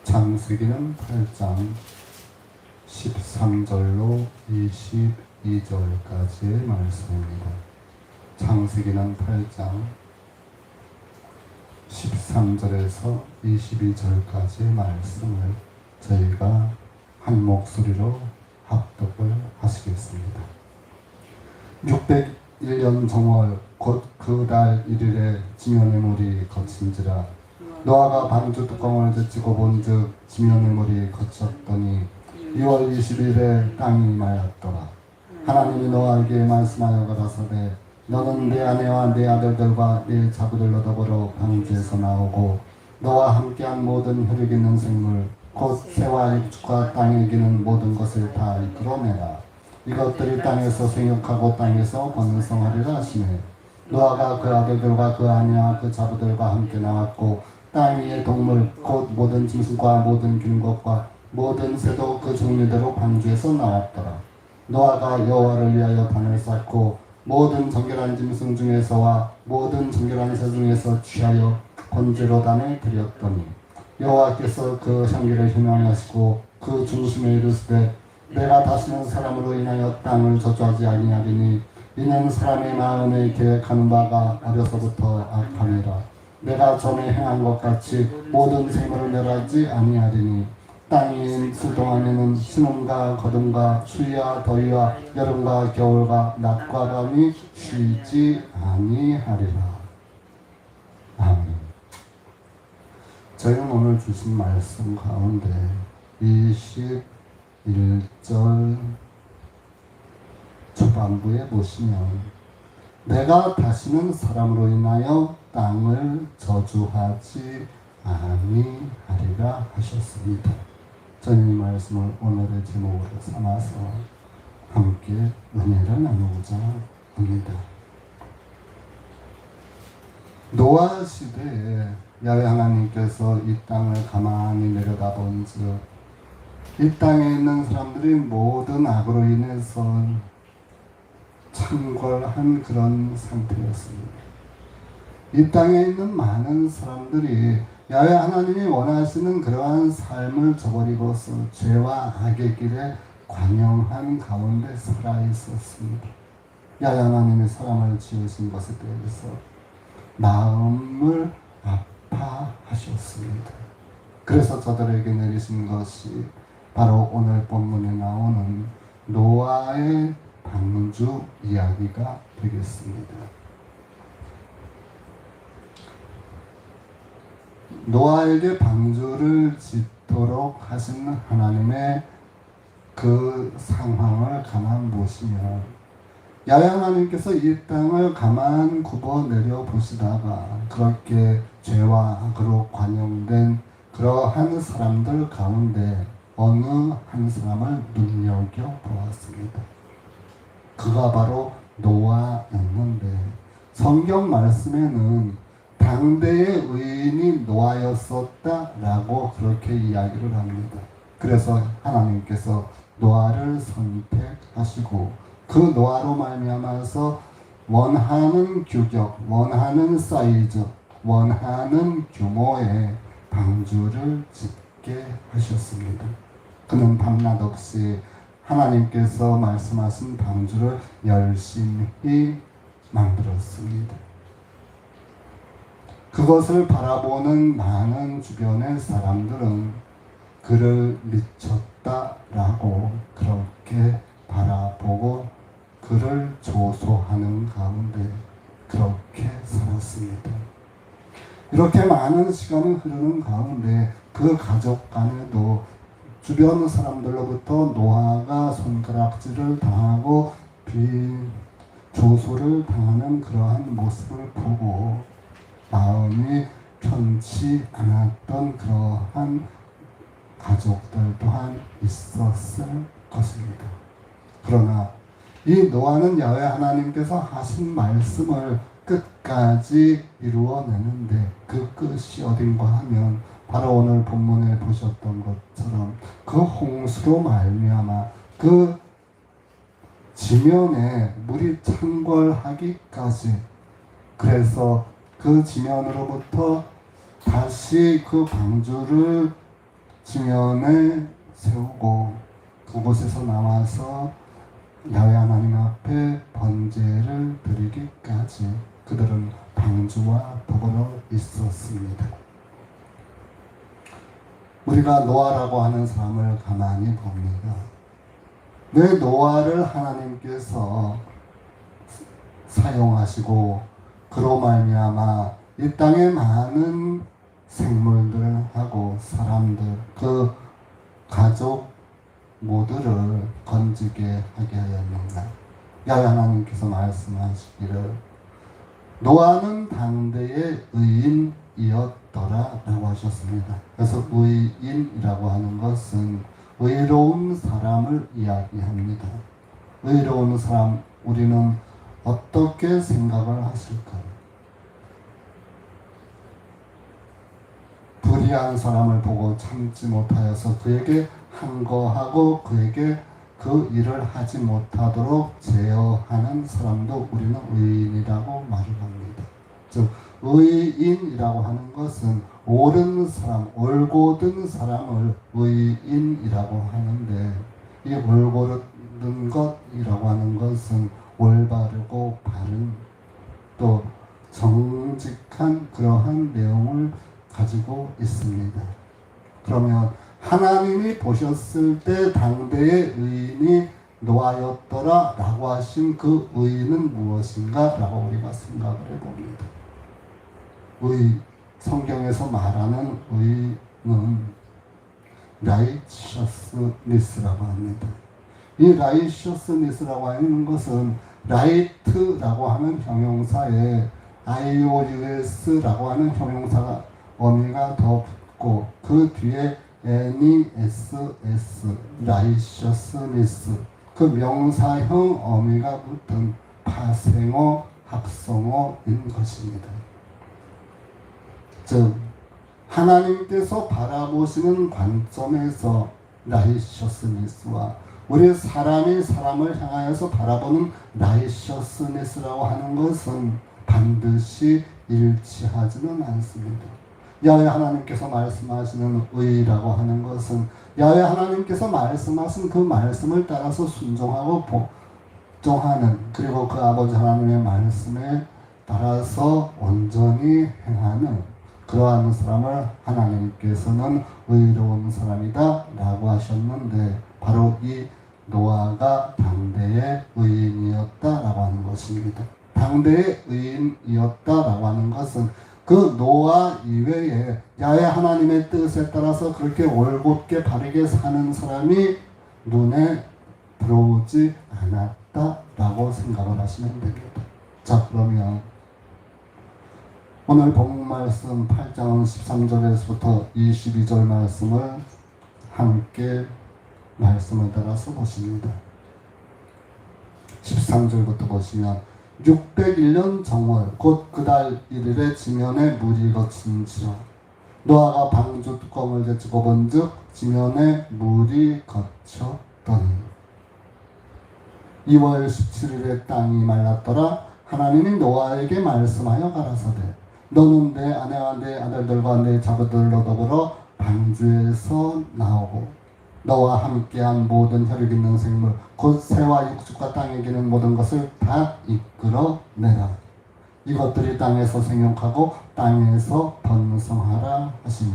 창세기는 8장 13절로 22절까지의 말씀입니다. 창세기는 8장 13절에서 22절까지의 말씀을 저희가 한 목소리로 합독을 하시겠습니다. 601년 정월 곧 그 달 1일에 지면의 물이 거친지라 노아가 방주 뚜껑을 제치고 본즉 지면의 물이 거쳤더니 2월 20일에 땅이 맑았더라. 하나님이 노아에게 말씀하여 가라사대 너는 내 아내와 내 아들들과 내 자부들로 더불어 방주에서 나오고 너와 함께한 모든 혈육 있는 생물 곧 새와 육축과 땅에 기는 모든 것을 다 이끌어내라. 이것들이 땅에서 생육하고 땅에서 번성하리라 하시네. 노아가 그 아들들과 그 아내와 그 자부들과 함께 나왔고 땅 위의 동물 곧 모든 짐승과 모든 균 것과 모든 새도 그 종류대로 방주에서 나왔더라. 노아가 여호와를 위하여 단을 쌓고 모든 정결한 짐승 중에서와 모든 정결한 새 중에서 취하여 번제로 단을 드렸더니 여호와께서 그 향기를 희망하시고 그 중심에 이르시되 내가 다시는 사람으로 인하여 땅을 저주하지 아니하리니 이는 사람의 마음에 계획하는 바가 어려서부터 악함이라. 내가 전에 행한 것 같이 모든 생물을 멸하지 아니하리니 땅인 수 동안에는 신음과 거둠과 추위와 더위와 여름과 겨울과 낮과 밤이 쉬지 아니하리라. 아멘. 저희는 오늘 주신 말씀 가운데 21절 초반부에 보시면 내가 다시는 사람으로 인하여 땅을 저주하지 아니하리라 하셨습니다. 저는 이 말씀을 오늘의 제목으로 삼아서 함께 은혜를 나누고자 합니다. 노아 시대에 야훼 하나님께서 이 땅을 가만히 내려다본즉 이 땅에 있는 사람들이 모든 악으로 인해서 창궐한 그런 상태였습니다. 이 땅에 있는 많은 사람들이 야훼 하나님이 원하시는 그러한 삶을 저버리고서 죄와 악의 길에 관영한 가운데 살아 있었습니다. 야훼 하나님이 사람을 지으신 것에 대해서 마음을 아파하셨습니다. 그래서 저들에게 내리신 것이 바로 오늘 본문에 나오는 노아의 방주 이야기가 되겠습니다. 노아에게 방주를 짓도록 하신 하나님의 그 상황을 가만 보시면 야훼 하나님께서 이 땅을 가만 굽어 내려 보시다가 그렇게 죄와 악으로 관영된 그러한 사람들 가운데 어느 한 사람을 눈여겨보았습니다. 그가 바로 노아였는데 성경 말씀에는 당대의 의인이 노아였었다라고 그렇게 이야기를 합니다. 그래서 하나님께서 노아를 선택하시고 그 노아로 말미암아서 원하는 규격, 원하는 사이즈, 원하는 규모의 방주를 짓게 하셨습니다. 그는 밤낮 없이 하나님께서 말씀하신 방주를 열심히 만들었습니다. 그것을 바라보는 많은 주변의 사람들은 그를 미쳤다라고 그렇게 바라보고 그를 조소하는 가운데 그렇게 살았습니다. 이렇게 많은 시간이 흐르는 가운데 그 가족 간에도 주변 사람들로부터 노아가 손가락질을 당하고 비조소를 당하는 그러한 모습을 보고 마음이 편치 않았던 그러한 가족들 또한 있었을 것입니다. 그러나 이 노아는 야훼 하나님께서 하신 말씀을 끝까지 이루어내는데 그 끝이 어딘가 하면 바로 오늘 본문에 보셨던 것처럼 그 홍수로 말미암아 그 지면에 물이 창궐하기까지 그래서 그 지면으로부터 다시 그 방주를 지면에 세우고 그곳에서 나와서 야훼 하나님 앞에 번제를 드리기까지 그들은 방주와 더불어 있었습니다. 우리가 노아라고 하는 사람을 가만히 봅니다. 왜 노아를 하나님께서 사용하시고 그로 말미암아 이 땅에 많은 생물들하고 사람들, 그 가족 모두를 건지게 하게 하였는가? 야훼 하나님께서 말씀하시기를 노아는 당대의 의인이었더라 라고 하셨습니다. 그래서 의인이라고 하는 것은 의로운 사람을 이야기합니다. 의로운 사람, 우리는 어떻게 생각을 하실까요? 불의한 사람을 보고 참지 못하여서 그에게 항거하고 그에게 그 일을 하지 못하도록 제어하는 사람도 우리는 의인이라고 말을 합니다. 즉 의인이라고 하는 것은 옳은 사람, 올곧은 사람을 의인이라고 하는데, 이 올곧은 것이라고 하는 것은 올바르고 바른 또 정직한 그러한 내용을 가지고 있습니다. 그러면 하나님이 보셨을 때 당대의 의인이 노아였더라 라고 하신 그 의인은 무엇인가 라고 우리가 생각을 해봅니다. 성경에서 말하는 의는 righteousness라고 합니다. 이 righteousness라고 하는 것은 right라고 하는 형용사에 ios라고 하는 형용사가 어미가 더 붙고 그 뒤에 ness, righteousness 그 명사형 어미가 붙은 파생어, 합성어인 것입니다. 즉 하나님께서 바라보시는 관점에서 righteousness와 우리 사람이 사람을 향하여서 바라보는 righteousness라고 하는 것은 반드시 일치하지는 않습니다. 야훼 하나님께서 말씀하시는 의라고 하는 것은 야훼 하나님께서 말씀하신 그 말씀을 따라서 순종하고 복종하는, 그리고 그 아버지 하나님의 말씀에 따라서 온전히 행하는 그러한 사람을 하나님께서는 의로운 사람이다 라고 하셨는데, 바로 이 노아가 당대의 의인이었다 라고 하는 것입니다. 당대의 의인이었다 라고 하는 것은 그 노아 이외에 야훼 하나님의 뜻에 따라서 그렇게 올곧게 바르게 사는 사람이 눈에 들어오지 않았다 라고 생각을 하시면 됩니다. 자, 그러면 오늘 본문 말씀 8장 13절에서부터 22절 말씀을 함께 말씀을 따라서 보십니다. 13절부터 보시면 601년 정월 곧 그달 1일에 지면에 물이 거친지라 노아가 방주 뚜껑을 제치고 본즉 지면에 물이 거쳤더니 2월 17일에 땅이 말랐더라. 하나님이 노아에게 말씀하여 가라사대 너는 내 아내와 내 아들들과 내 자녀들로 더불어 방주에서 나오고 너와 함께한 모든 혈육 있는 생물 곧 새와 육축과 땅에 기는 모든 것을 다 이끌어내라. 이것들이 땅에서 생육하고 땅에서 번성하라 하시며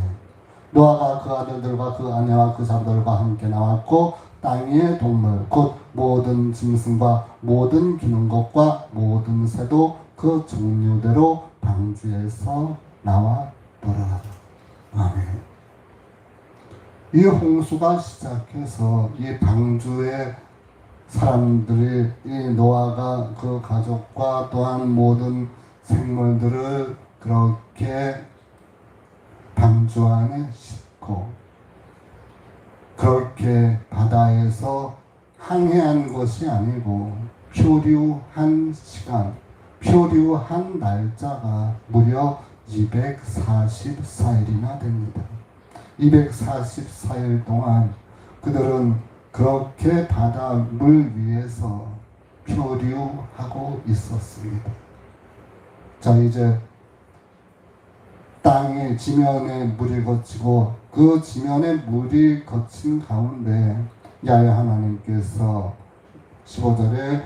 노아가 그 아들들과 그 아내와 그 자녀들과 함께 나왔고 땅 위의 동물 곧 모든 짐승과 모든 기는 것과 모든 새도 그 종류대로 방주에서 나왔더라. 아멘. 이 홍수가 시작해서 이 방주의 사람들이 이 노아가 그 가족과 또한 모든 생물들을 그렇게 방주 안에 싣고 그렇게 바다에서 항해한 것이 아니고漂流한 시간,漂流한 날짜가 무려 244일이나 됩니다. 244일 동안 그들은 그렇게 바닷물 위에서漂流하고 있었습니다. 자, 이제 땅에 지면에 물이 거치고 그 지면에 물이 거친 가운데 야훼 하나님께서 15절에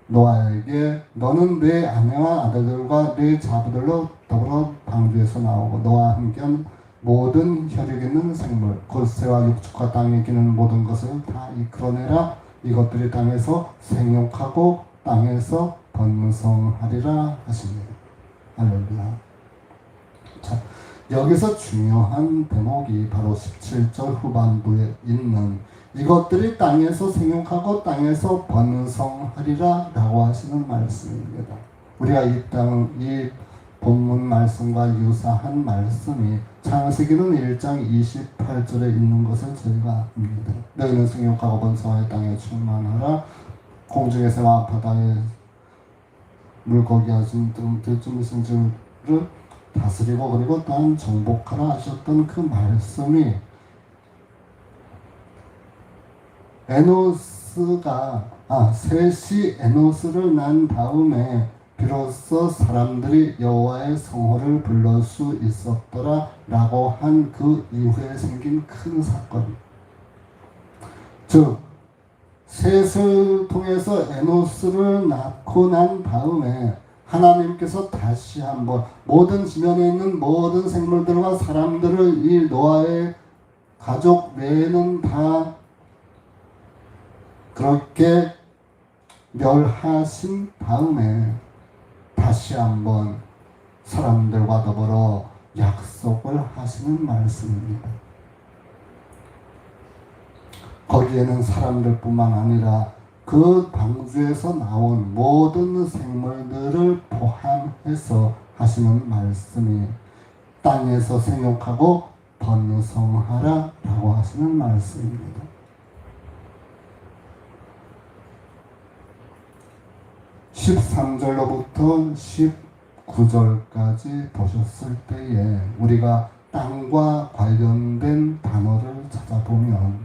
노아에게 너는 내 아내와 아들들과 내 자부들로 더불어 방주에서 나오고 너와 함께한 모든 혈육 있는 생물 곧 새와 육축과 땅에 기는 모든 것을 다 이끌어내라. 이것들이 땅에서 생육하고 땅에서 번성하리라 하십니다. 할렐루야. 자, 여기서 중요한 대목이 바로 17절 후반부에 있는 이것들이 땅에서 생육하고 땅에서 번성하리라 라고 하시는 말씀입니다. 우리가 이 본문 말씀과 유사한 말씀이 창세기는 1장 28절에 있는 것을 저희가 압니다. 너희는 생육하고 번성하여 땅에 충만하라. 공중의 새와 바다의 물고기와 등 들짐승 줄을 다스리고 그리고 땅 정복하라 하셨던 그 말씀이 셋이 에노스를 낳은 다음에 비로소 사람들이 여호와의 성호를 불러 수 있었더라 라고 한 그 이후에 생긴 큰 사건, 즉 셋을 통해서 에노스를 낳고 난 다음에 하나님께서 다시 한번 모든 지면에 있는 모든 생물들과 사람들을 이 노아의 가족 외에는 다 그렇게 멸하신 다음에 다시 한번 사람들과 더불어 약속을 하시는 말씀입니다. 거기에는 사람들뿐만 아니라 그 방주에서 나온 모든 생물들을 포함해서 하시는 말씀이 땅에서 생육하고 번성하라 라고 하시는 말씀입니다. 13절로부터 19절까지 보셨을 때에 우리가 땅과 관련된 단어를 찾아보면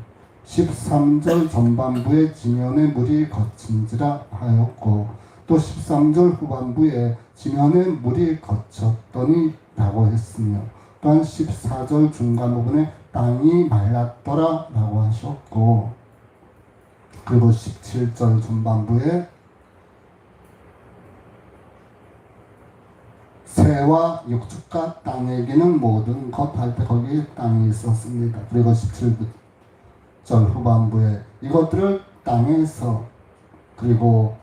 13절 전반부에 지면에 물이 거친지라 하였고 또 13절 후반부에 지면에 물이 거쳤더니 라고 했으며 또한 14절 중간 부분에 땅이 말랐더라 라고 하셨고 그리고 17절 전반부에 새와 육축과 땅에 기는 모든 것 할 때 거기에 땅이 있었습니다. 그리고 17절 후반부에 이것들을 땅에서 그리고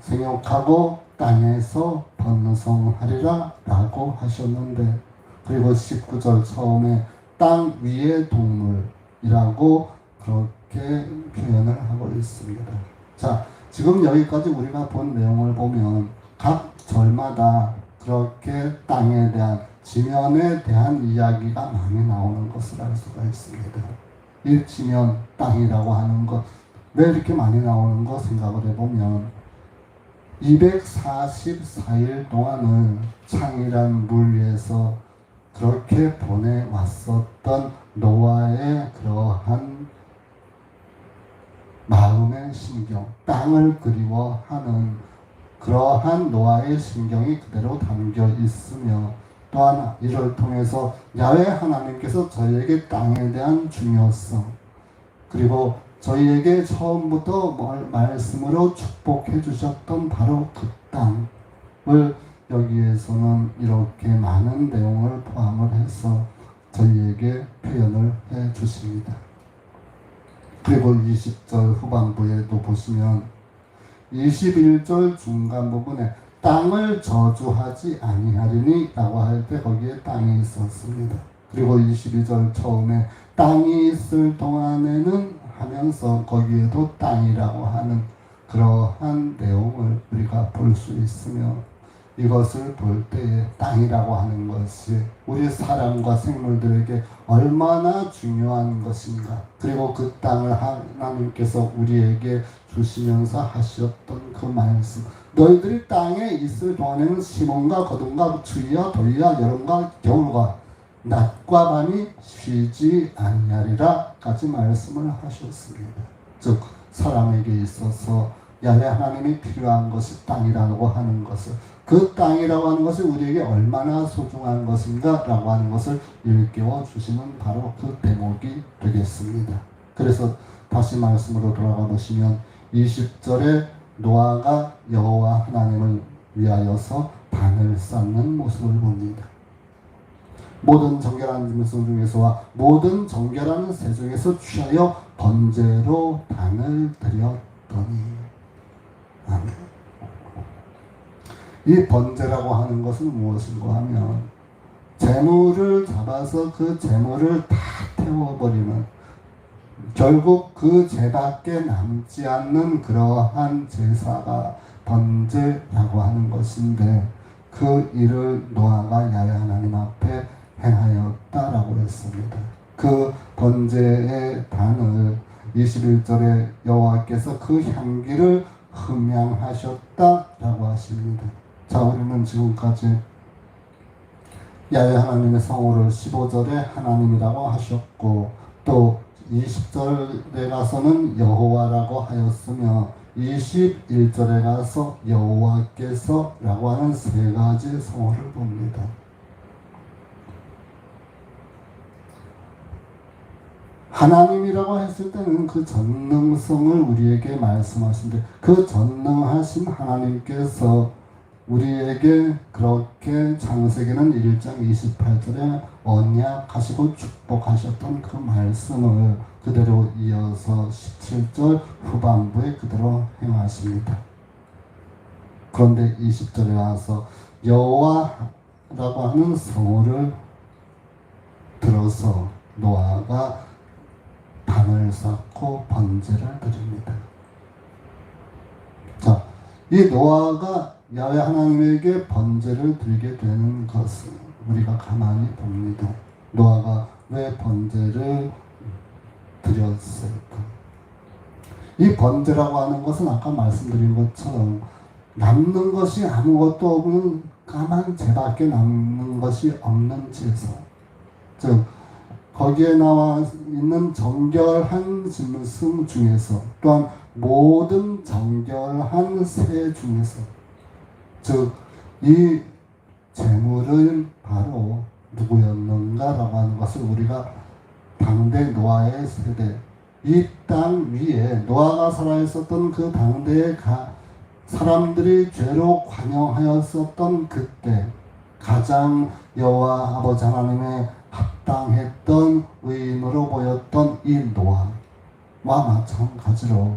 생육하고 땅에서 번성하리라 라고 하셨는데 그리고 19절 처음에 땅 위의 동물이라고 그렇게 표현을 하고 있습니다. 자, 지금 여기까지 우리가 본 내용을 보면 각 절마다 그렇게 땅에 대한 지면에 대한 이야기가 많이 나오는 것을 알 수가 있습니다. 이 지면 땅이라고 하는 것 왜 이렇게 많이 나오는 거 생각을 해보면 244일 동안을 창이란 물 위에서 그렇게 보내왔었던 노아의 그러한 마음의 심경, 땅을 그리워하는 그러한 노아의 심경이 그대로 담겨 있으며 또한 이를 통해서 야훼 하나님께서 저희에게 땅에 대한 중요성 그리고 저희에게 처음부터 말씀으로 축복해 주셨던 바로 그 땅을 여기에서는 이렇게 많은 내용을 포함을 해서 저희에게 표현을 해 주십니다. 그리고 20절 후반부에도 보시면 21절 중간 부분에 땅을 저주하지 아니하리니 라고 할 때 거기에 땅이 있었습니다. 그리고 22절 처음에 땅이 있을 동안에는 하면서 거기에도 땅이라고 하는 그러한 내용을 우리가 볼 수 있으며 이것을 볼 때에 땅이라고 하는 것이 우리 사람과 생물들에게 얼마나 중요한 것인가 그리고 그 땅을 하나님께서 우리에게 주시면서 하셨던 그 말씀 너희들이 땅에 있을 동안에는 심음과 거둠과 추위와 더위와 여름과 겨울과 낮과 밤이 쉬지 아니하리라 까지 말씀을 하셨습니다. 즉 사람에게 있어서 야훼 하나님이 필요한 것이 땅이라고 하는 것을 그 땅이라고 하는 것이 우리에게 얼마나 소중한 것인가 라고 하는 것을 일깨워 주시는 바로 그 대목이 되겠습니다. 그래서 다시 말씀으로 돌아가 보시면 20절에 노아가 여호와 하나님을 위하여서 단을 쌓는 모습을 봅니다. 모든 정결한 짐승 중에서와 모든 정결한 새 중에서 취하여 번제로 단을 드렸더니. 아멘. 이 번제라고 하는 것은 무엇인가 하면 재물을 잡아서 그 재물을 다 태워버리는, 결국 그 죄밖에 남지 않는 그러한 제사가 번제라고 하는 것인데, 그 일을 노아가 야훼 하나님 앞에 행하였다라고 했습니다. 그 번제의 단을 21절에 여호와께서 그 향기를 흠양하셨다라고 하십니다. 자, 우리는 지금까지 야훼 하나님의 성호를 15절에 하나님이라고 하셨고, 또 20절에 가서는 여호와라고 하였으며 21절에 가서 여호와께서 라고 하는 세 가지 성호를 봅니다. 하나님이라고 했을 때는 그 전능성을 우리에게 말씀하신데, 그 전능하신 하나님께서 우리에게 그렇게 창세기는 1장 28절에 언약하시고 축복하셨던 그 말씀을 그대로 이어서 17절 후반부에 그대로 행하십니다. 그런데 20절에 와서 여호와라고 하는 성호를 들어서 노아가 단을 쌓고 번제를 드립니다. 자, 이 노아가 야훼 하나님에게 번제를 드리게 되는 것은 우리가 가만히 봅니다. 노아가 왜 번제를 드렸을까? 이 번제라고 하는 것은 아까 말씀드린 것처럼 남는 것이 아무것도 없는 까만 죄밖에 남는 것이 없는 제사, 즉 거기에 나와 있는 정결한 짐승 중에서, 또한 모든 정결한 새 중에서, 즉 이 제물은 바로 누구였는가라고 하는 것을 우리가 당대 노아의 세대, 이 땅 위에 노아가 살아있었던 그 당대의 사람들이 죄로 관여하였었던 그때 가장 여호와 아버지 하나님의 합당했던 의인으로 보였던 이 노아와 마찬가지로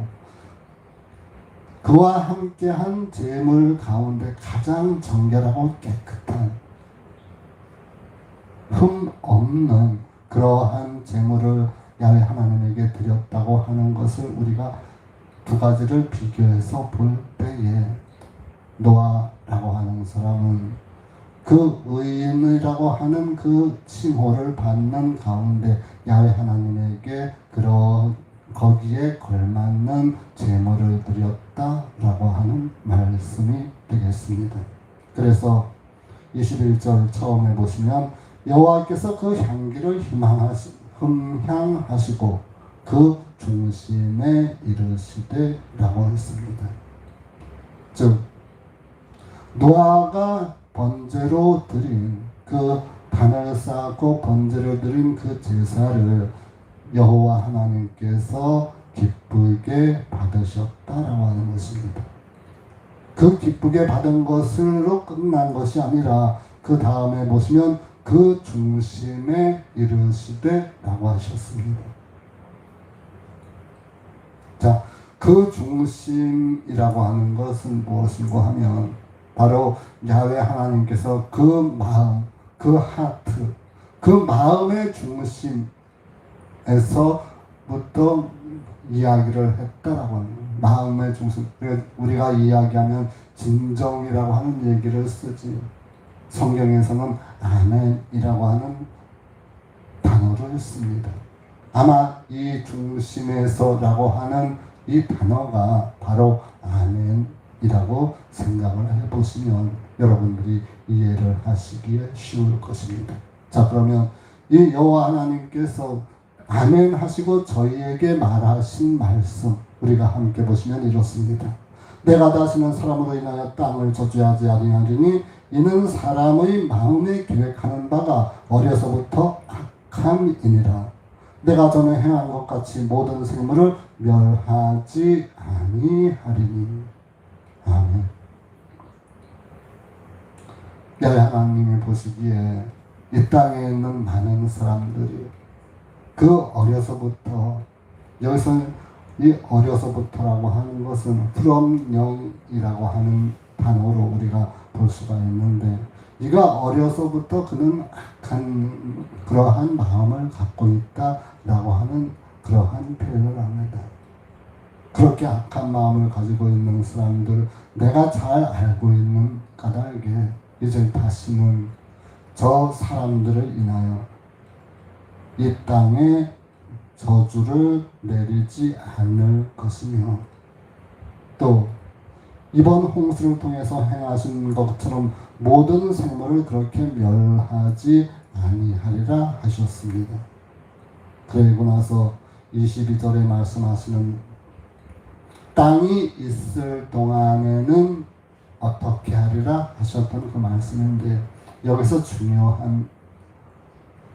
그와 함께한 제물 가운데 가장 정결하고 깨끗한 흠 없는 그러한 제물을 야훼 하나님에게 드렸다고 하는 것을 우리가 두 가지를 비교해서 볼 때에, 노아라고 하는 사람은 그 의인이라고 하는 그 칭호를 받는 가운데 야훼 하나님에게 거기에 걸맞는 제물을 드렸다라고 하는 말씀이 되겠습니다. 그래서 21절 처음에 보시면 여호와께서 그 향기를 흠향하시고 그 중심에 이르시되 라고 했습니다. 즉 노아가 번제로 드린 그 단을 쌓고 번제를 드린 그 제사를 여호와 하나님께서 기쁘게 받으셨다라고 하는 것입니다. 그 기쁘게 받은 것으로 끝난 것이 아니라 그 다음에 보시면 그 중심에 이르시되 라고 하셨습니다. 자, 그 중심이라고 하는 것은 무엇인고 하면 바로 야훼 하나님께서 그 마음, 그 하트, 그 마음의 중심에서부터 이야기를 했다라고 하는 거예요. 마음의 중심, 우리가 이야기하면 진정이라고 하는 얘기를 쓰지, 성경에서는 아멘이라고 하는 단어를 씁니다. 아마 이 중심에서라고 하는 이 단어가 바로 아멘이라고 생각을 해보시면 여러분들이 이해를 하시기에 쉬울 것입니다. 자, 그러면 이 여호와 하나님께서 아멘 하시고 저희에게 말하신 말씀 우리가 함께 보시면 이렇습니다. 내가 다시는 사람으로 인하여 땅을 저주하지 아니하리니 이는 사람의 마음에 계획하는 바가 어려서부터 악함이니라. 내가 전에 행한 것 같이 모든 생물을 멸하지 아니하리니. 아멘. 하나님이 보시기에 이 땅에 있는 많은 사람들이 그 어려서부터, 여기서 이 어려서부터라고 하는 것은 from young이라고 하는 단어로 우리가 볼 수가 있는데, 네가 어려서부터 그는 악한 그러한 마음을 갖고 있다라고 하는 그러한 표현을 합니다. 그렇게 악한 마음을 가지고 있는 사람들, 내가 잘 알고 있는 까닭에 이제 다시는 저 사람들을 인하여 이 땅에 저주를 내리지 않을 것이며, 또 이번 홍수를 통해서 행하신 것처럼 모든 생물을 그렇게 멸하지 아니하리라 하셨습니다. 그리고 나서 22절에 말씀하시는 땅이 있을 동안에는 어떻게 하리라 하셨던 그 말씀인데, 여기서 중요한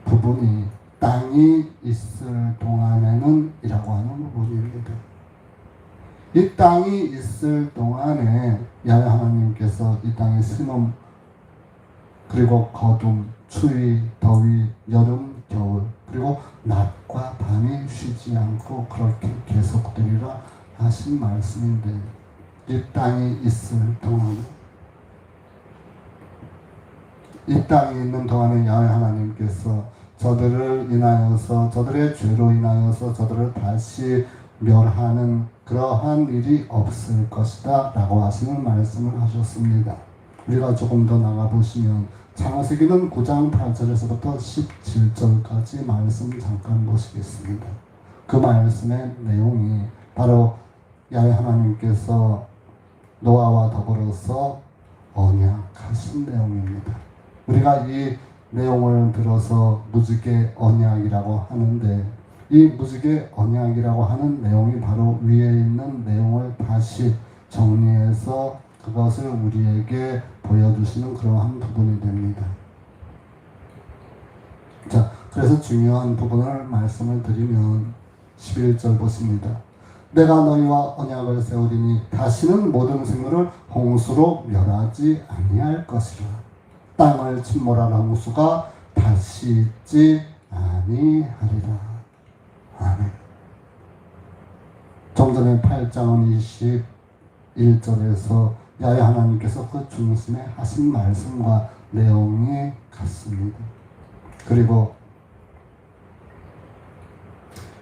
부분이 땅이 있을 동안에는 이라고 하는 부분입니다. 이 땅이 있을 동안에 야훼 하나님께서 이 땅에 심음, 그리고 거둠, 추위, 더위, 여름, 겨울, 그리고 낮과 밤이 쉬지 않고 그렇게 계속되리라 하신 말씀인데, 이 땅이 있을 동안에, 이 땅에 있는 동안에 야훼 하나님께서 저들을 인하여서, 저들의 죄로 인하여서 저들을 다시 멸하는 그러한 일이 없을 것이다 라고 하시는 말씀을 하셨습니다. 우리가 조금 더 나가보시면 창세기는 9장 8절에서부터 17절까지 말씀 잠깐 보시겠습니다. 그 말씀의 내용이 바로 야훼 하나님께서 노아와 더불어서 언약하신 내용입니다. 우리가 이 내용을 들어서 무지개 언약이라고 하는데, 이 무지개 언약이라고 하는 내용이 바로 위에 있는 내용을 다시 정리해서 그것을 우리에게 보여주시는 그러한 부분이 됩니다. 자, 그래서 중요한 부분을 말씀을 드리면 11절 보십니다. 내가 너희와 언약을 세우리니 다시는 모든 생물을 홍수로 멸하지 아니할 것이라. 땅을 침몰한 홍수가 다시 있지 아니하리라. 아멘. 좀 전에 8장 21절에서 야훼 하나님께서 그 중심에 하신 말씀과 내용이 같습니다. 그리고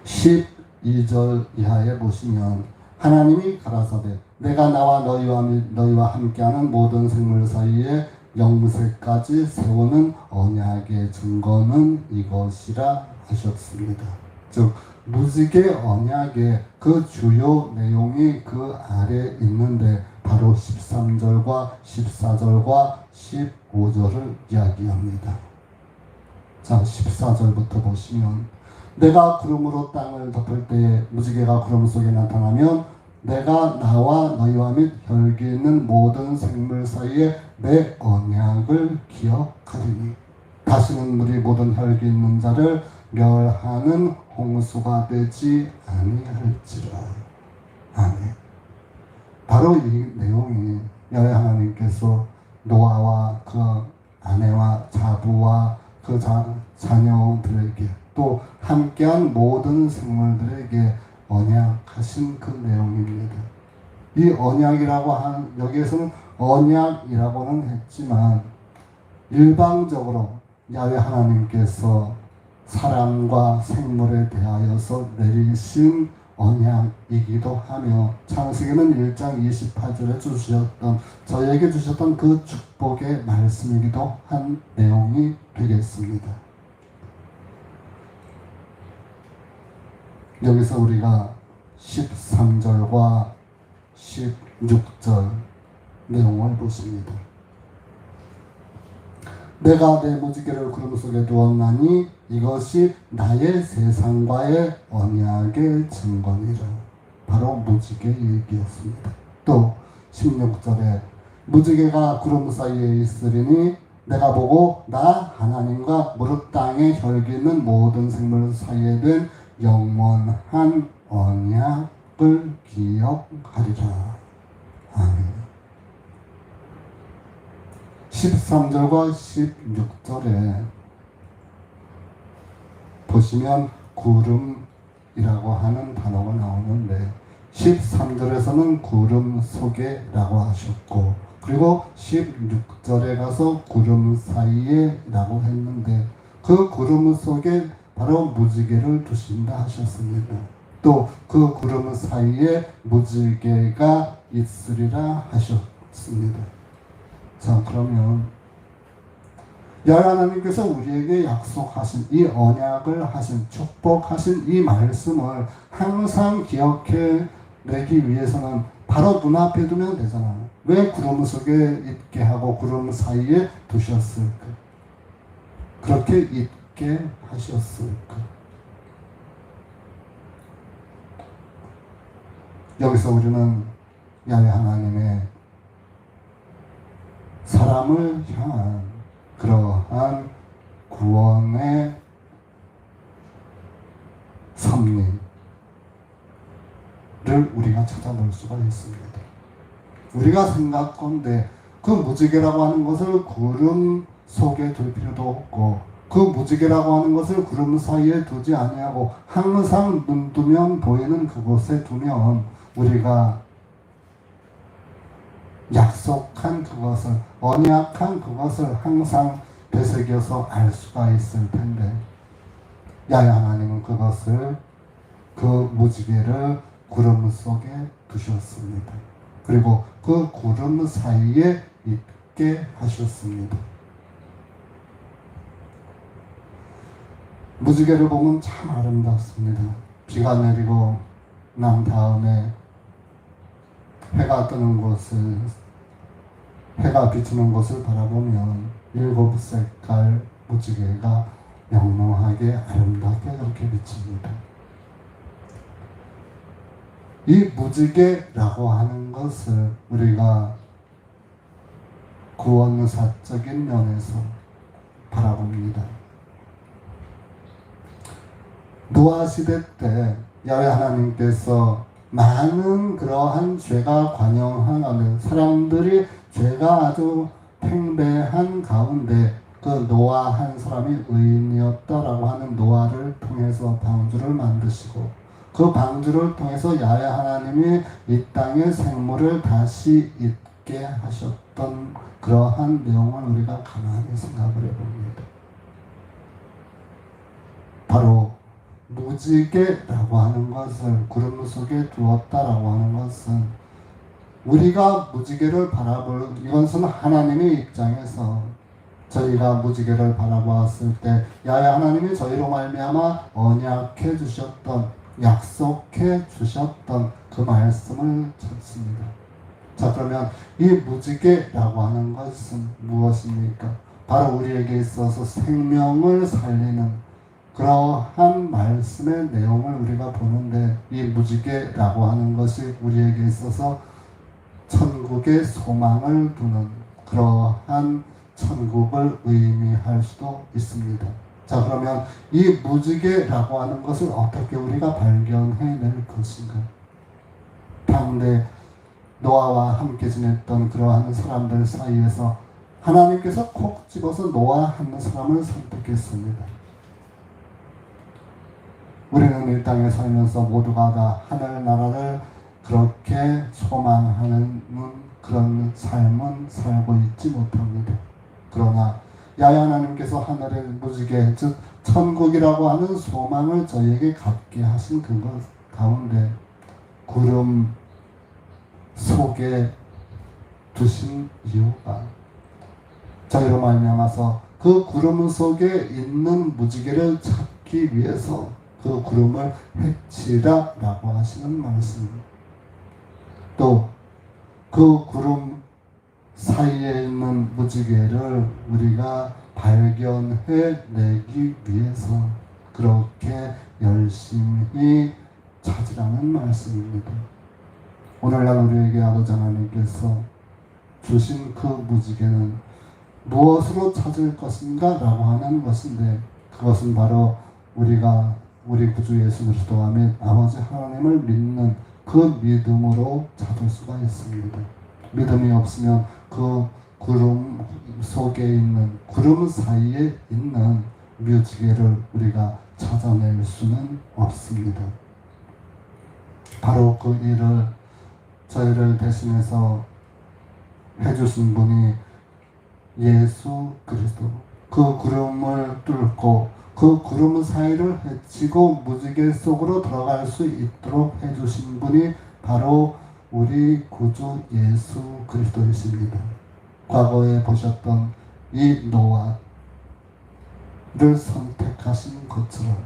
12절 이하에 보시면 하나님이 가라사대 내가 나와 너희와 함께하는 모든 생물 사이에 영세까지 세우는 언약의 증거는 이것이라 하셨습니다. 즉 무지개 언약의 그 주요 내용이 그 아래에 있는데 바로 13절과 14절과 15절을 이야기합니다. 자, 14절부터 보시면 내가 구름으로 땅을 덮을 때에 무지개가 구름 속에 나타나면 내가 나와 너희와 및 혈기 있는 모든 생물 사이에 내 언약을 기억하리니 다시는 물이 모든 혈기 있는 자를 멸하는 홍수가 되지 아니할지라. 아멘. 바로 이 내용이 야훼 하나님께서 노아와 그 아내와 자부와 그 자녀들에게 또 함께한 모든 생물들에게 언약하신 그 내용입니다. 이 언약이라고 하는, 여기에서는 언약이라고는 했지만 일방적으로 야훼 하나님께서 사람과 생물에 대하여서 내리신 언약이기도 하며 창세기는 1장 28절에 주셨던, 저에게 주셨던 그 축복의 말씀이기도 한 내용이 되겠습니다. 여기서 우리가 13절과 16절 내용을 보십니다. 내가 내 무지개를 구름 속에 두었나니 이것이 나의 세상과의 언약의 증거니라. 바로 무지개 얘기였습니다. 또 16절에 무지개가 구름 사이에 있으리니 내가 보고 나 하나님과 무릇 땅에 혈기는 모든 생물 사이에 된 영원한 언약을 기억하리라. 아멘. 13절과 16절에 보시면 구름이라고 하는 단어가 나오는데 13절에서는 구름 속에라고 하셨고 그리고 16절에 가서 구름 사이에라고 했는데 그 구름 속에 바로 무지개를 두신다 하셨습니다. 또 그 구름 사이에 무지개가 있으리라 하셨습니다. 자, 그러면 여호와 하나님께서 우리에게 약속하신 이 언약을 하신 축복하신 이 말씀을 항상 기억해 내기 위해서는 바로 눈앞에 두면 되잖아요. 왜 구름 속에 있게 하고 구름 사이에 두셨을까? 그렇게 있게 하셨을까? 여기서 우리는 야훼 하나님의 사람을 향한 그러한 구원의 섭리를 우리가 찾아볼 수가 있습니다. 우리가 생각건대 그 무지개라고 하는 것을 구름 속에 둘 필요도 없고 그 무지개라고 하는 것을 구름 사이에 두지 아니하고 항상 눈 뜨면 보이는 그곳에 두면 우리가 약속한 그것을 언약한 그것을 항상 되새겨서 알 수가 있을 텐데 야훼 하나님은 그것을 그 무지개를 구름 속에 두셨습니다. 그리고 그 구름 사이에 있게 하셨습니다. 무지개를 보면 참 아름답습니다. 비가 내리고 난 다음에 해가 뜨는 곳을 해가 비추는 것을 바라보면 7색깔 무지개가 명랑하게 아름답게 그렇게 비칩니다. 이 무지개라고 하는 것을 우리가 구원사적인 면에서 바라봅니다. 노아 시대 때 야훼 하나님께서 많은 그러한 죄가 관영하는 사람들이 죄가 아주 팽배한 가운데 그 노아 한 사람이 의인이었다라고 하는 노아를 통해서 방주를 만드시고 그 방주를 통해서 야훼 하나님이 이 땅에 생물을 다시 있게 하셨던 그러한 내용을 우리가 가만히 생각을 해봅니다. 바로 무지개라고 하는 것을 구름 속에 두었다라고 하는 것은 우리가 무지개를 바라볼 이것은 하나님의 입장에서 저희가 무지개를 바라보았을 때 야훼 하나님이 저희로 말미암아 언약해 주셨던 약속해 주셨던 그 말씀을 찾습니다. 자, 그러면 이 무지개라고 하는 것은 무엇입니까? 바로 우리에게 있어서 생명을 살리는 그러한 말씀의 내용을 우리가 보는데 이 무지개라고 하는 것이 우리에게 있어서 천국의 소망을 두는 그러한 천국을 의미할 수도 있습니다. 자, 그러면 이 무지개라고 하는 것을 어떻게 우리가 발견해낼 것인가? 당대 노아와 함께 지냈던 그러한 사람들 사이에서 하나님께서 콕 집어서 노아 한 사람을 선택했습니다. 우리는 이 땅에 살면서 모두가 다 하늘나라를 그렇게 소망하는 그런 삶은 살고 있지 못합니다. 그러나 야훼 하나님께서 하늘의 무지개 즉 천국이라고 하는 소망을 저희에게 갖게 하신 그것 가운데 구름 속에 두신 이유가 저희로 말미암아서 그 구름 속에 있는 무지개를 찾기 위해서 그 구름을 해치라라고 하시는 말씀입니다. 또 그 구름 사이에 있는 무지개를 우리가 발견해내기 위해서 그렇게 열심히 찾으라는 말씀입니다. 오늘날 우리에게 아버지 하나님께서 주신 그 무지개는 무엇으로 찾을 것인가 라고 하는 것인데, 그것은 바로 우리가 우리 구주 예수 그리스도와 및 아버지 하나님을 믿는 그 믿음으로 찾을 수가 있습니다. 믿음이 없으면 그 구름 속에 있는, 구름 사이에 있는 무지개를 우리가 찾아낼 수는 없습니다. 바로 그 일을 저희를 대신해서 해주신 분이 예수 그리스도, 그 구름을 뚫고 그 구름 사이를 헤치고 무지개 속으로 들어갈 수 있도록 해주신 분이 바로 우리 구주 예수 그리스도이십니다. 과거에 보셨던 이 노아를 선택하신 것처럼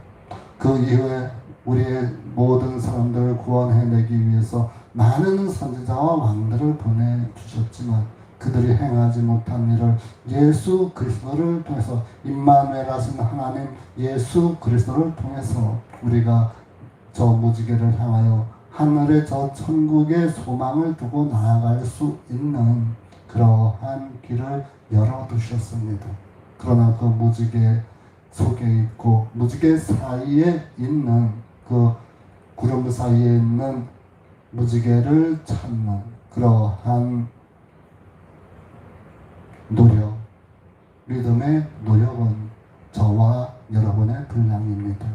그 이후에 우리의 모든 사람들을 구원해내기 위해서 많은 선지자와 왕들을 보내주셨지만 그들이 행하지 못한 일을 예수 그리스도를 통해서, 임마누엘 하신 하나님 예수 그리스도를 통해서 우리가 저 무지개를 향하여 하늘의 저 천국의 소망을 두고 나아갈 수 있는 그러한 길을 열어두셨습니다. 그러나 그 무지개 속에 있고 무지개 사이에 있는, 그 구름 사이에 있는 무지개를 찾는 그러한 노력, 믿음의 노력은 저와 여러분의 분량입니다.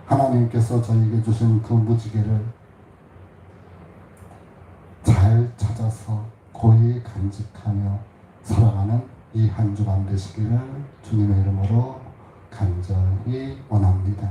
하나님께서 저에게 주신 그 무지개를 잘 찾아서 고이 간직하며 살아가는 이 한 주간 되시기를 주님의 이름으로 간절히 원합니다.